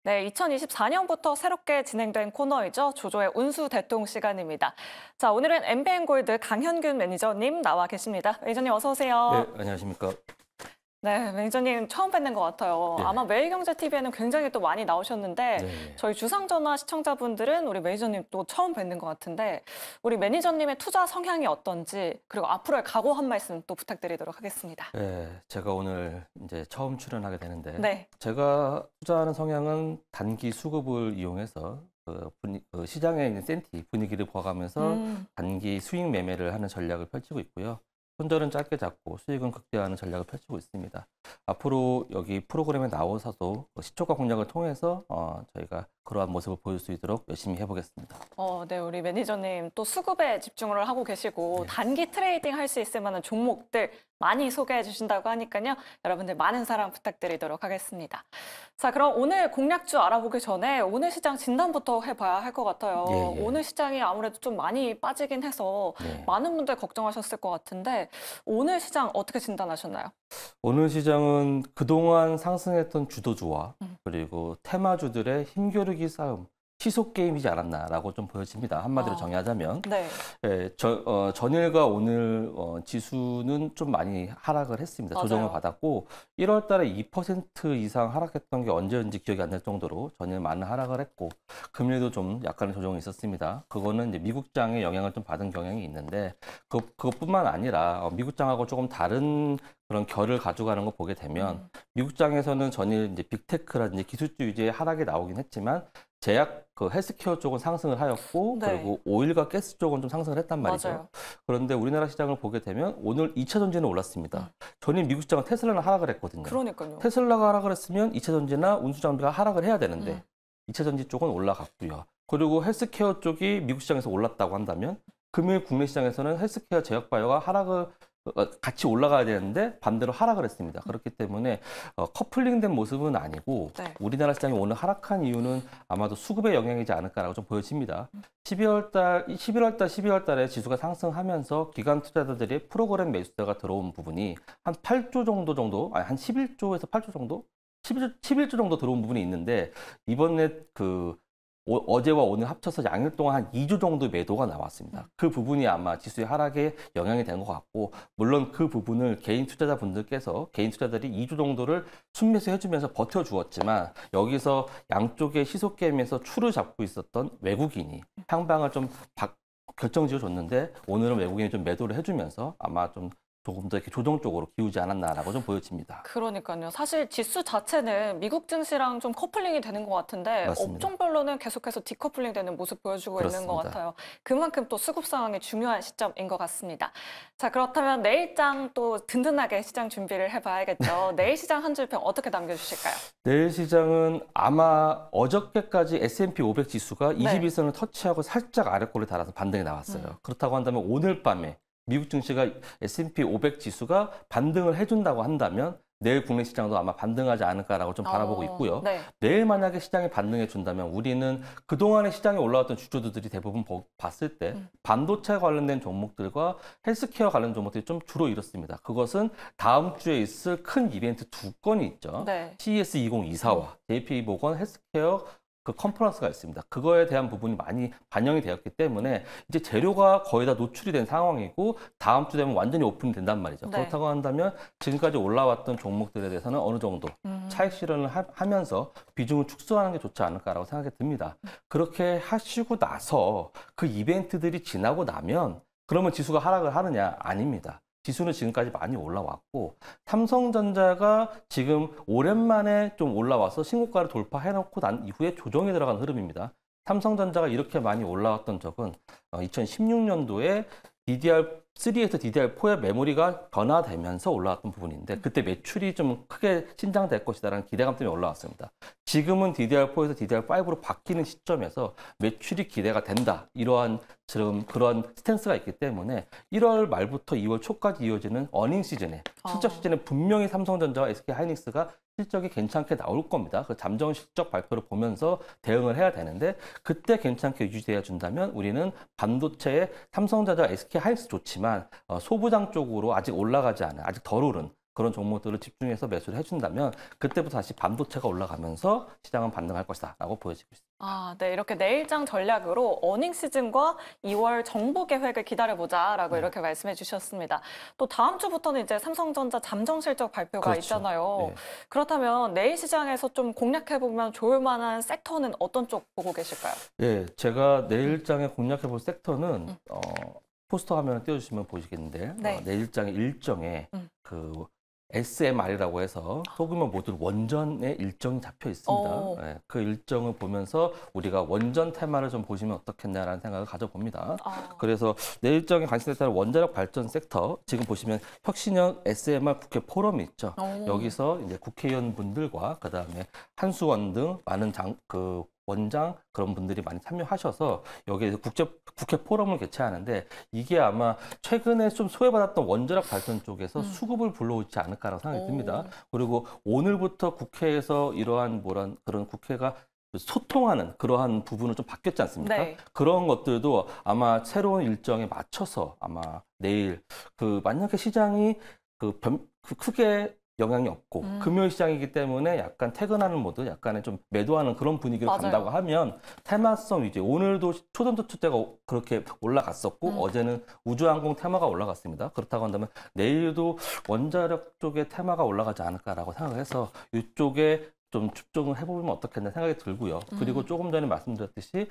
네, 2024년부터 새롭게 진행된 코너이죠. 조조의 운수 대통 시간입니다. 자, 오늘은 엠비엔골드 강현균 매니저님 나와 계십니다. 매니저님 어서 네, 오세요. 안녕하십니까. 네, 매니저님 처음 뵙는 것 같아요. 네, 아마 매일경제TV에는 굉장히 또 많이 나오셨는데 네. 저희 주상전화 시청자분들은 우리 매니저님 또 처음 뵙는 것 같은데 우리 매니저님의 투자 성향이 어떤지 그리고 앞으로의 각오 한 말씀 또 부탁드리도록 하겠습니다. 네, 제가 오늘 이제 처음 출연하게 되는데, 네. 제가 투자하는 성향은 단기 수급을 이용해서 시장에 있는 센티 분위기를 봐가면서 단기 수익 매매를 하는 전략을 펼치고 있고요. 손절은 짧게 잡고 수익은 극대화하는 전략을 펼치고 있습니다. 앞으로 여기 프로그램에 나오셔서 시초가 공략을 통해서 저희가 그러한 모습을 보일 수 있도록 열심히 해보겠습니다. 네, 우리 매니저님 또 수급에 집중을 하고 계시고 네. 단기 트레이딩 할 수 있을 만한 종목들 많이 소개해 주신다고 하니까요. 여러분들 많은 사랑 부탁드리도록 하겠습니다. 자, 그럼 오늘 공략주 알아보기 전에 오늘 시장 진단부터 해봐야 할 것 같아요. 예, 예. 오늘 시장이 아무래도 좀 많이 빠지긴 해서 네. 많은 분들 걱정하셨을 것 같은데 오늘 시장 어떻게 진단하셨나요? 오늘 시장은 그동안 상승했던 주도주와 그리고 테마주들의 힘겨루기 싸움, 시속 게임이지 않았나라고 좀 보여집니다. 한마디로 정의하자면 네. 전일과 오늘 지수는 좀 많이 하락을 했습니다. 맞아요. 조정을 받았고 1월 달에 2% 이상 하락했던 게 언제인지 기억이 안 날 정도로 전일 많은 하락을 했고 금리도 좀 약간의 조정이 있었습니다. 그거는 이제 미국장의 영향을 좀 받은 경향이 있는데 그것뿐만 아니라 미국장하고 조금 다른 그런 결을 가져가는 거 보게 되면 미국장에서는 전일 이제 빅테크라든지 기술주 위주의 하락이 나오긴 했지만 제약 헬스케어 쪽은 상승을 하였고 네. 그리고 오일과 가스 쪽은 좀 상승을 했단 말이죠. 맞아요. 그런데 우리나라 시장을 보게 되면 오늘 2차 전지는 올랐습니다. 전일 미국 시장은 테슬라는 하락을 했거든요. 그러니까요. 테슬라가 하락을 했으면 2차 전지나 운수 장비가 하락을 해야 되는데 2차 전지 쪽은 올라갔고요. 그리고 헬스케어 쪽이 미국 시장에서 올랐다고 한다면 금요일 국내 시장에서는 헬스케어 제약 바이오가 하락을 같이 올라가야 되는데 반대로 하락을 했습니다. 그렇기 때문에 커플링된 모습은 아니고 네. 우리나라 시장이 오늘 하락한 이유는 아마도 수급의 영향이지 않을까라고 좀 보여집니다. 11월 달에 지수가 상승하면서 기관 투자자들의 프로그램 매수세가 들어온 부분이 한 8조 아니 한 11조에서 8조 정도? 11조 정도 들어온 부분이 있는데 이번에 어제와 오늘 합쳐서 양일 동안 한 2주 정도 매도가 나왔습니다. 그 부분이 아마 지수의 하락에 영향이 된 것 같고, 물론 그 부분을 개인 투자자들이 2주 정도를 순매수 해주면서 버텨주었지만, 여기서 양쪽의 시속게임에서 추를 잡고 있었던 외국인이 향방을 좀 결정지어 줬는데, 오늘은 외국인이 좀 매도를 해주면서 아마 조금 더 이렇게 조정 쪽으로 기우지 않았나라고 좀 보여집니다. 그러니까요. 사실 지수 자체는 미국 증시랑 좀 커플링이 되는 것 같은데 맞습니다. 업종별로는 계속해서 디커플링 되는 모습 보여주고 있는 것 그렇습니다. 같아요. 그만큼 또 수급 상황이 중요한 시점인 것 같습니다. 자, 그렇다면 내일장 또 든든하게 시장 준비를 해봐야겠죠. 내일 시장 한 줄평 어떻게 남겨주실까요? 내일 시장은 아마 어저께까지 S&P 500 지수가 네. 21선을 터치하고 살짝 아래꼴에 달아서 반등이 나왔어요. 그렇다고 한다면 오늘 밤에 미국 증시가 S&P 500 지수가 반등을 해준다고 한다면 내일 국내 시장도 아마 반등하지 않을까라고 좀 바라보고 있고요. 네. 내일 만약에 시장이 반등해 준다면 우리는 그동안에 시장에 올라왔던 주주들이 대부분 봤을 때 반도체 관련된 종목들과 헬스케어 관련 종목들이 좀 주로 이렇습니다. 그것은 다음 주에 있을 큰 이벤트 두 건이 있죠. 네. CES 2024와 JP모건 헬스케어 컨퍼런스가 있습니다. 그거에 대한 부분이 많이 반영이 되었기 때문에 이제 재료가 거의 다 노출이 된 상황이고 다음 주 되면 완전히 오픈이 된단 말이죠. 네. 그렇다고 한다면 지금까지 올라왔던 종목들에 대해서는 어느 정도 차익 실현을 하면서 비중을 축소하는 게 좋지 않을까라고 생각이 듭니다. 그렇게 하시고 나서 그 이벤트들이 지나고 나면 그러면 지수가 하락을 하느냐? 아닙니다. 지수는 지금까지 많이 올라왔고 삼성전자가 지금 오랜만에 좀 올라와서 신고가를 돌파해놓고 난 이후에 조정이 들어간 흐름입니다. 삼성전자가 이렇게 많이 올라왔던 적은 2016년도에 DDR3에서 DDR4의 메모리가 변화되면서 올라왔던 부분인데 그때 매출이 좀 크게 신장될 것이다라는 기대감 때문에 올라왔습니다. 지금은 DDR4에서 DDR5로 바뀌는 시점에서 매출이 기대가 된다. 이러한 그런 스탠스가 있기 때문에 1월 말부터 2월 초까지 이어지는 어닝 시즌에 실적 시즌에 분명히 삼성전자와 SK하이닉스가 실적이 괜찮게 나올 겁니다. 그 잠정 실적 발표를 보면서 대응을 해야 되는데 그때 괜찮게 유지되어 준다면 우리는 반도체의 삼성전자, SK하이닉스 좋지만 소부장 쪽으로 아직 올라가지 않은 아직 덜 오른 그런 종목들을 집중해서 매수를 해준다면 그때부터 다시 반도체가 올라가면서 시장은 반등할 것이다라고 보여지고 있습니다. 아, 네. 이렇게 내일장 전략으로 어닝 시즌과 2월 정부 계획을 기다려보자라고 이렇게 말씀해 주셨습니다. 또 다음 주부터는 이제 삼성전자 잠정 실적 발표가 그렇죠. 있잖아요. 네. 그렇다면 내일 시장에서 좀 공략해보면 좋을 만한 섹터는 어떤 쪽 보고 계실까요? 예, 제가 내일장에 공략해볼 섹터는 포스터 화면을 띄워주시면 보시겠는데 네. 내일장의 일정에 그 SMR이라고 해서 소규모 모듈 원전의 일정이 잡혀 있습니다. 예, 그 일정을 보면서 우리가 원전 테마를 좀 보시면 어떻겠냐라는 생각을 가져봅니다. 그래서 내일 일정에 관심에 따른 원자력 발전 섹터 지금 보시면 혁신형 SMR 국회 포럼이 있죠. 여기서 이제 국회의원분들과 그다음에 한수원 등 많은 원장 그런 분들이 많이 참여하셔서 여기에 국회 포럼을 개최하는데 이게 아마 최근에 좀 소외받았던 원자력 발전 쪽에서 수급을 불러오지 않을까라고 생각이 듭니다. 그리고 오늘부터 국회에서 이러한 그런 국회가 소통하는 그러한 부분은 좀 바뀌었지 않습니까? 네. 그런 것들도 아마 새로운 일정에 맞춰서 아마 내일 만약에 시장이 크게 영향이 없고 금요일 시장이기 때문에 약간 퇴근하는 모드, 약간의 좀 매도하는 그런 분위기로 맞아요. 간다고 하면 테마성 위주. 오늘도 초전도체 때가 그렇게 올라갔었고 어제는 우주항공 테마가 올라갔습니다. 그렇다고 한다면 내일도 원자력 쪽의 테마가 올라가지 않을까라고 생각해서 이쪽에 좀 집중을 해보면 어떻겠나 생각이 들고요. 그리고 조금 전에 말씀드렸듯이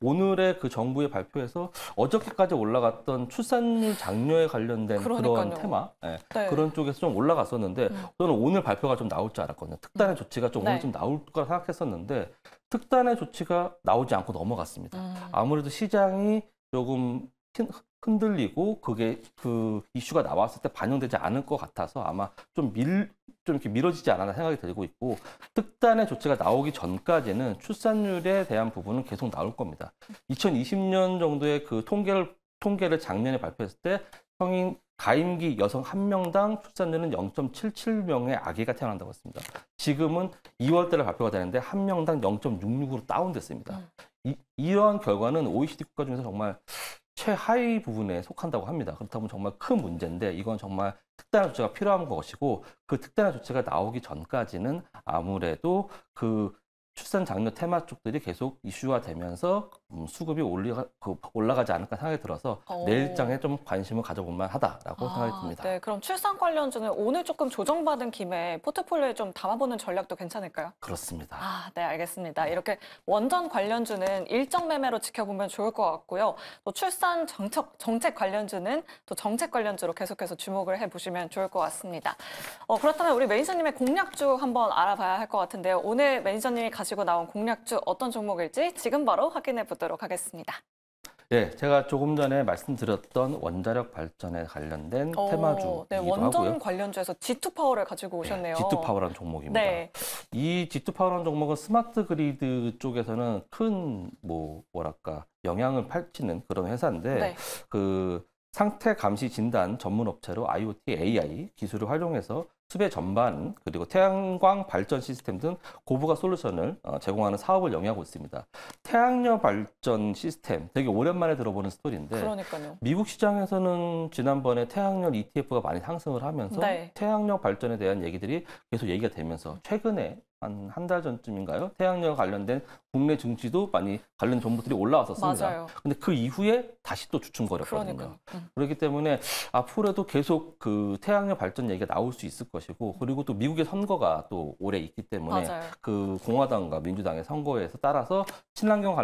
오늘의 그 정부의 발표에서 어저께까지 올라갔던 출산율 장려에 관련된 그런 테마, 네. 그런 쪽에서 좀 올라갔었는데 저는 오늘 발표가 좀 나올 줄 알았거든요. 특단의 조치가 좀 오늘 좀 나올 거라 생각했었는데 특단의 조치가 나오지 않고 넘어갔습니다. 아무래도 시장이 조금 흔들리고 그게 그 이슈가 나왔을 때 반영되지 않을 것 같아서 아마 좀 이렇게 미뤄지지 않았나 생각이 들고 있고 특단의 조치가 나오기 전까지는 출산율에 대한 부분은 계속 나올 겁니다. 2020년 정도의 그 통계를 작년에 발표했을 때 성인 가임기 여성 한 명당 출산율은 0.77명의 아기가 태어난다고 했습니다. 지금은 2월 달에 발표가 되는데 한 명당 0.66으로 다운됐습니다. 이러한 결과는 OECD 국가 중에서 정말 최하위 부분에 속한다고 합니다. 그렇다면 정말 큰 문제인데 이건 정말 특단의 조치가 필요한 것이고 그 특단의 조치가 나오기 전까지는 아무래도 그 출산 장려 테마 쪽들이 계속 이슈화 되면서 수급이 올라가지 않을까 생각이 들어서 내일장에 좀 관심을 가져볼 만하다라고 생각이 듭니다. 네, 그럼 출산 관련주는 오늘 조금 조정받은 김에 포트폴리오에 좀 담아보는 전략도 괜찮을까요? 그렇습니다. 네, 알겠습니다. 이렇게 원전 관련주는 일정 매매로 지켜보면 좋을 것 같고요. 또 출산 정책 관련주는 또 정책 관련주로 계속해서 주목을 해보시면 좋을 것 같습니다. 그렇다면 우리 매니저님의 공략주 한번 알아봐야 할 것 같은데요. 오늘 매니저님이 가지고 나온 공략주 어떤 종목일지 지금 바로 확인해 보도록 하겠습니다. 네, 제가 조금 전에 말씀드렸던 원자력 발전에 관련된 테마주이기도 네, 원전 하고요. 관련주에서 G2파워를 가지고 오셨네요. 네, G2파워라는 종목입니다. 네. 이 G2파워라는 종목은 스마트 그리드 쪽에서는 큰 영향을 펼치는 그런 회사인데 그 상태 감시 진단 전문 업체로 IoT, AI 기술을 활용해서 수배 전반 그리고 태양광 발전 시스템 등 고부가 솔루션을 제공하는 사업을 영위하고 있습니다. 태양력 발전 시스템 되게 오랜만에 들어보는 스토리인데 그러니까요. 미국 시장에서는 지난번에 태양력 ETF가 많이 상승을 하면서 태양력 발전에 대한 얘기들이 계속 얘기가 되면서 최근에 한 달 전쯤인가요? 태양력 관련된 국내 증시도 많이 관련 정보들이 올라왔었습니다. 근데 그 이후에 다시 또 주춤거렸거든요. 그렇기 때문에 앞으로도 계속 그 태양력 발전 얘기가 나올 수 있을 것이고 그리고 또 미국의 선거가 또 올해 있기 때문에 그 공화당과 민주당의 선거에서 따라서 친환경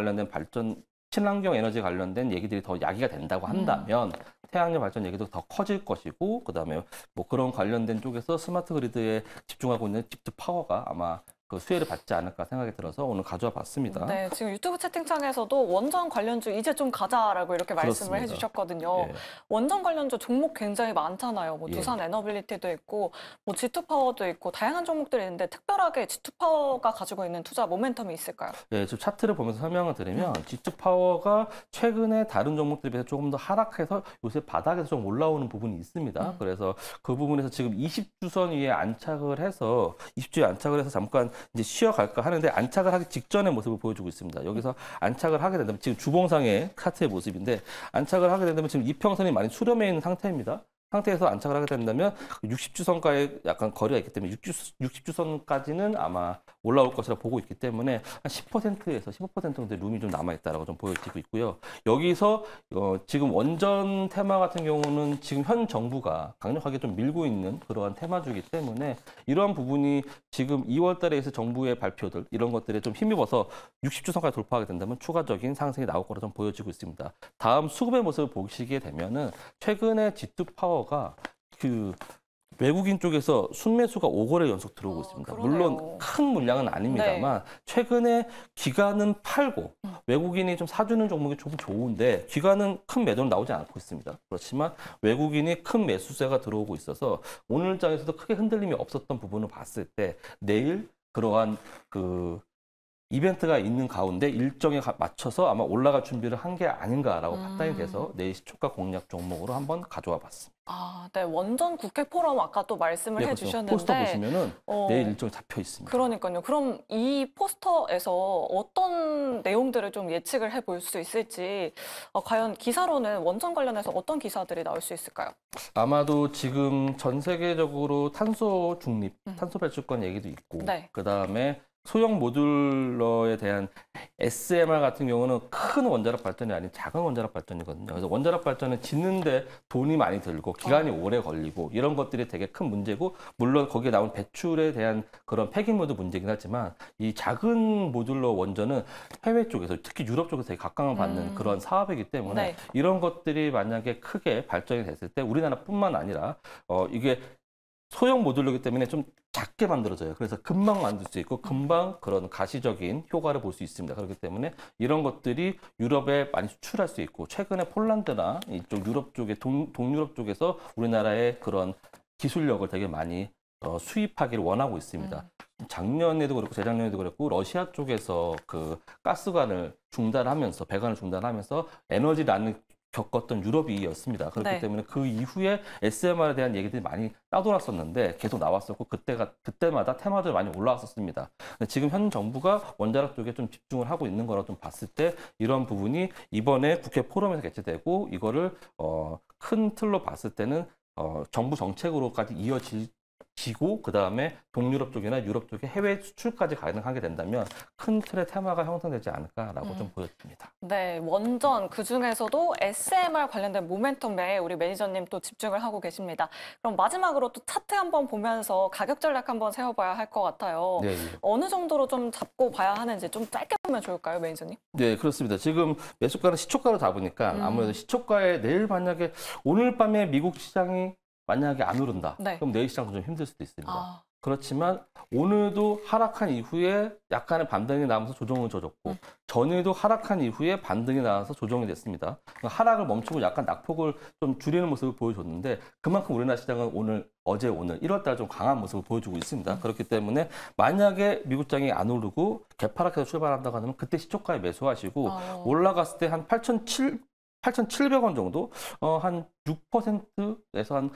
에너지 관련된 얘기들이 더 야기가 된다고 한다면 태양력 발전 얘기도 더 커질 것이고 그다음에 뭐 그런 관련된 쪽에서 스마트 그리드에 집중하고 있는 G2파워가 아마 그 수혜를 받지 않을까 생각이 들어서 오늘 가져와 봤습니다. 네, 지금 유튜브 채팅창에서도 원전 관련주 이제 좀 가자라고 이렇게 말씀을 해주셨거든요. 원전 관련주 종목 굉장히 많잖아요. 뭐 두산 에너빌리티도 있고 뭐 G2파워도 있고 다양한 종목들이 있는데 특별하게 G2파워가 가지고 있는 투자 모멘텀이 있을까요? 네, 지금 차트를 보면서 설명을 드리면 G2파워가 최근에 다른 종목들에 비해서 조금 더 하락해서 요새 바닥에서 좀 올라오는 부분이 있습니다. 그래서 그 부분에서 지금 20주선 위에 안착을 해서 20주에 안착을 해서 잠깐 이제 쉬어갈까 하는데 안착을 하기 직전의 모습을 보여주고 있습니다. 여기서 안착을 하게 된다면 지금 주봉상의 차트의 모습인데 안착을 하게 된다면 지금 이평선이 많이 수렴해 있는 상태입니다. 상태에서 안착을 하게 된다면 60주선과의 약간 거리가 있기 때문에 60주선까지는 아마 올라올 것이라 보고 있기 때문에 한 10%에서 15% 정도의 룸이 좀 남아있다라고 좀 보여지고 있고요. 여기서 지금 원전 테마 같은 경우는 지금 현 정부가 강력하게 좀 밀고 있는 그러한 테마주이기 때문에 이러한 부분이 지금 2월 달에 있을 정부의 발표들 이런 것들에 좀 힘입어서 60주선까지 돌파하게 된다면 추가적인 상승이 나올 거로 좀 보여지고 있습니다. 다음 수급의 모습을 보시게 되면은 최근에 G2 파워가 외국인 쪽에서 순매수가 5거래 연속 들어오고 있습니다. 그러네요. 물론 큰 물량은 아닙니다만 최근에 기관은 팔고 외국인이 좀 사주는 종목이 좀 좋은데 기관은 큰 매도는 나오지 않고 있습니다. 그렇지만 외국인이 큰 매수세가 들어오고 있어서 오늘 장에서도 크게 흔들림이 없었던 부분을 봤을 때 내일 그러한 이벤트가 있는 가운데 일정에 맞춰서 아마 올라갈 준비를 한 게 아닌가라고 판단이 돼서 내일 시초가 공략 종목으로 한번 가져와 봤습니다. 네. 원전 국회 포럼 아까 또 말씀을 네, 해주셨는데 포스터 보시면은 내일 일정이 잡혀 있습니다. 그러니까요. 그럼 이 포스터에서 어떤 내용들을 좀 예측을 해볼 수 있을지 과연 기사로는 원전 관련해서 어떤 기사들이 나올 수 있을까요? 아마도 지금 전 세계적으로 탄소 중립, 탄소 배출권 얘기도 있고 네. 그다음에 소형 모듈러에 대한 SMR 같은 경우는 큰 원자력 발전이 아닌 작은 원자력 발전이거든요. 그래서 원자력 발전은 짓는데 돈이 많이 들고 기간이 오래 걸리고 이런 것들이 되게 큰 문제고 물론 거기에 나온 배출에 대한 그런 폐기물도 문제긴 하지만 이 작은 모듈러 원전은 해외 쪽에서 특히 유럽 쪽에서 되게 각광을 받는 그런 사업이기 때문에 네. 이런 것들이 만약에 크게 발전이 됐을 때 우리나라뿐만 아니라 이게 소형 모듈러이기 때문에 좀 작게 만들어져요. 그래서 금방 만들 수 있고 금방 그런 가시적인 효과를 볼 수 있습니다. 그렇기 때문에 이런 것들이 유럽에 많이 수출할 수 있고 최근에 폴란드나 이쪽 유럽 쪽에 동유럽 쪽에서 우리나라의 그런 기술력을 되게 많이 수입하기를 원하고 있습니다. 작년에도 그렇고 재작년에도 그렇고 러시아 쪽에서 가스관을 중단하면서 배관을 중단하면서 에너지난을 겪었던 유럽이었습니다. 그렇기 네. 때문에 그 이후에 SMR에 대한 얘기들이 많이 떠돌았었는데 계속 나왔었고 그때마다 테마들이 많이 올라왔었습니다. 근데 지금 현 정부가 원자력 쪽에 좀 집중을 하고 있는 거라 좀 봤을 때 이런 부분이 이번에 국회 포럼에서 개최되고 이거를 큰 틀로 봤을 때는 정부 정책으로까지 이어지고 그다음에 동유럽 쪽이나 유럽 쪽에 해외 수출까지 가능하게 된다면 큰 틀의 테마가 형성되지 않을까라고 좀 보여집니다. 네, 원전 그중에서도 SMR 관련된 모멘텀에 우리 매니저님 또 집중을 하고 계십니다. 그럼 마지막으로 또 차트 한번 보면서 가격 전략 한번 세워봐야 할 것 같아요. 네. 어느 정도로 좀 잡고 봐야 하는지 좀 짧게 보면 좋을까요, 매니저님? 네, 그렇습니다. 지금 매수가는 시초가로 잡으니까 아무래도 시초가에 내일 만약에 오늘 밤에 미국 시장이 만약에 안 오른다. 네. 그럼 내일 시장도 좀 힘들 수도 있습니다. 그렇지만 오늘도 하락한 이후에 약간의 반등이 나오면서 조정을 줘줬고 전일도 하락한 이후에 반등이 나와서 조정이 됐습니다. 하락을 멈추고 약간 낙폭을 좀 줄이는 모습을 보여줬는데 그만큼 우리나라 시장은 어제 오늘 1월 달 좀 강한 모습을 보여주고 있습니다. 그렇기 때문에 만약에 미국 장이 안 오르고 개파락해서 출발한다고 하면 그때 시초가에 매수하시고 올라갔을 때 한 8,700원 정도, 한 6%에서 한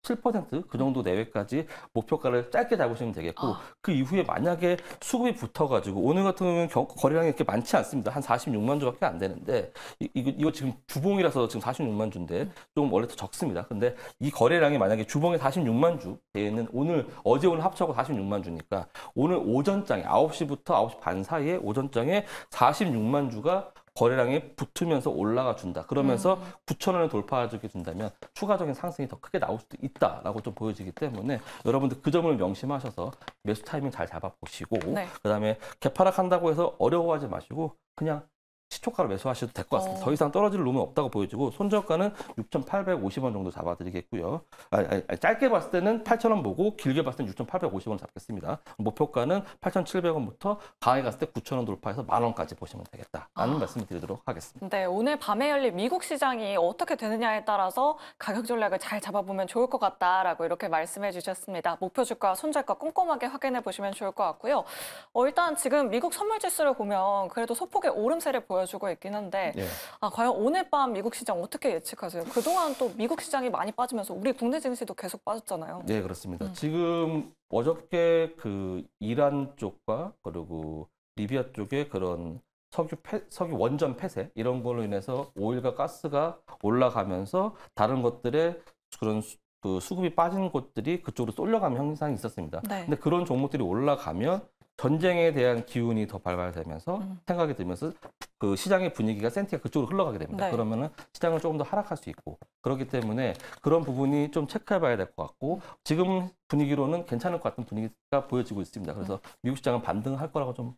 7% 그 정도 내외까지 목표가를 짧게 잡으시면 되겠고 그 이후에 만약에 수급이 붙어가지고 오늘 같은 경우는 거래량이 이렇게 많지 않습니다. 한 46만 주밖에 안 되는데 이거 지금 주봉이라서 지금 46만 주인데 좀 원래 더 적습니다. 근데 이 거래량이 만약에 주봉에 46만 주 되는 어제 오늘 합쳐고 46만 주니까 오늘 오전장에 9시부터 9시 반 사이에 오전장에 46만 주가 거래량이 붙으면서 올라가 준다. 그러면서 9,000원을 돌파하게 준다면 추가적인 상승이 더 크게 나올 수도 있다라고 좀 보여지기 때문에 여러분들 그 점을 명심하셔서 매수 타이밍 잘 잡아보시고 그다음에 개파락한다고 해서 어려워하지 마시고 그냥 시초가로 매수하셔도 될 것 같습니다. 더 이상 떨어질 룸은 없다고 보여지고 손절가는 6,850원 정도 잡아드리겠고요. 짧게 봤을 때는 8,000원 보고 길게 봤을 때는 6,850원 잡겠습니다. 목표가는 8,700원부터 강하게 갔을 때 9,000원 돌파해서 10,000원까지 보시면 되겠다라는 말씀을 드리도록 하겠습니다. 네, 오늘 밤에 열린 미국 시장이 어떻게 되느냐에 따라서 가격 전략을 잘 잡아보면 좋을 것 같다라고 이렇게 말씀해 주셨습니다. 목표 주가, 손절가 꼼꼼하게 확인해 보시면 좋을 것 같고요. 일단 지금 미국 선물 지수를 보면 그래도 소폭의 오름세를 보여주고 있긴 한데 과연 오늘 밤 미국 시장 어떻게 예측하세요? 그동안 또 미국 시장이 많이 빠지면서 우리 국내 증시도 계속 빠졌잖아요. 네, 그렇습니다. 지금 어저께 이란 쪽과 그리고 리비아 쪽의 그런 석유 원전 폐쇄 이런 걸로 인해서 오일과 가스가 올라가면서 다른 것들의 그런 그 수급이 빠지는 곳들이 그쪽으로 쏠려가는 현상이 있었습니다. 네. 근데 그런 종목들이 올라가면 전쟁에 대한 기운이 더 발발되면서 생각이 들면서 그 시장의 분위기가 센티가 그쪽으로 흘러가게 됩니다. 네. 그러면은 시장은 조금 더 하락할 수 있고 그렇기 때문에 그런 부분이 좀 체크해봐야 될 것 같고 지금 분위기로는 괜찮을 것 같은 분위기가 보여지고 있습니다. 그래서 미국 시장은 반등할 거라고 좀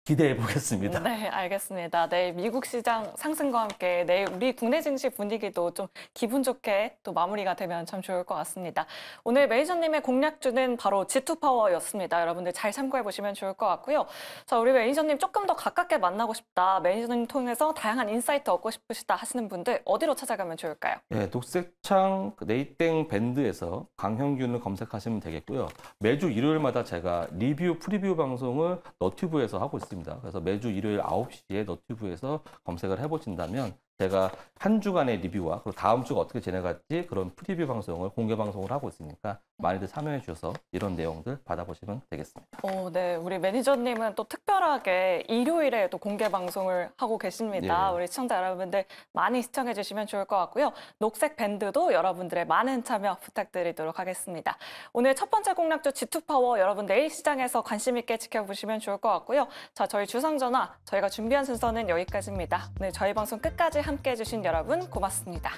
기대해 보겠습니다. 네, 알겠습니다. 내일 미국 시장 상승과 함께 내일 우리 국내 증시 분위기도 좀 기분 좋게 또 마무리가 되면 참 좋을 것 같습니다. 오늘 매니저님의 공략주는 바로 G2파워였습니다. 여러분들 잘 참고해 보시면 좋을 것 같고요. 자, 우리 매니저님 조금 더 가깝게 만나고 싶다. 매니저님 통해서 다양한 인사이트 얻고 싶으시다 하시는 분들 어디로 찾아가면 좋을까요? 네, 녹색창 네이땡 밴드에서 강형균을 검색하시면 되겠고요. 매주 일요일마다 제가 리뷰, 프리뷰 방송을 너튜브에서 하고 있습니다. 그래서 매주 일요일 9시에 너튜브에서 검색을 해보신다면 제가 한 주간의 리뷰와 그리고 다음 주가 어떻게 지내갈지 그런 프리뷰 방송을 공개 방송을 하고 있으니까 많이들 참여해 주셔서 이런 내용들 받아보시면 되겠습니다. 네, 우리 매니저님은 또 특별하게 일요일에 또 공개 방송을 하고 계십니다. 예. 우리 시청자 여러분들 많이 시청해 주시면 좋을 것 같고요. 녹색 밴드도 여러분들의 많은 참여 부탁드리도록 하겠습니다. 오늘 첫 번째 공략주 G2파워 여러분 내일 시장에서 관심 있게 지켜보시면 좋을 것 같고요. 자, 저희 주상전화 저희가 준비한 순서는 여기까지입니다. 오늘 저희 방송 끝까지 함께 해주신 여러분 고맙습니다.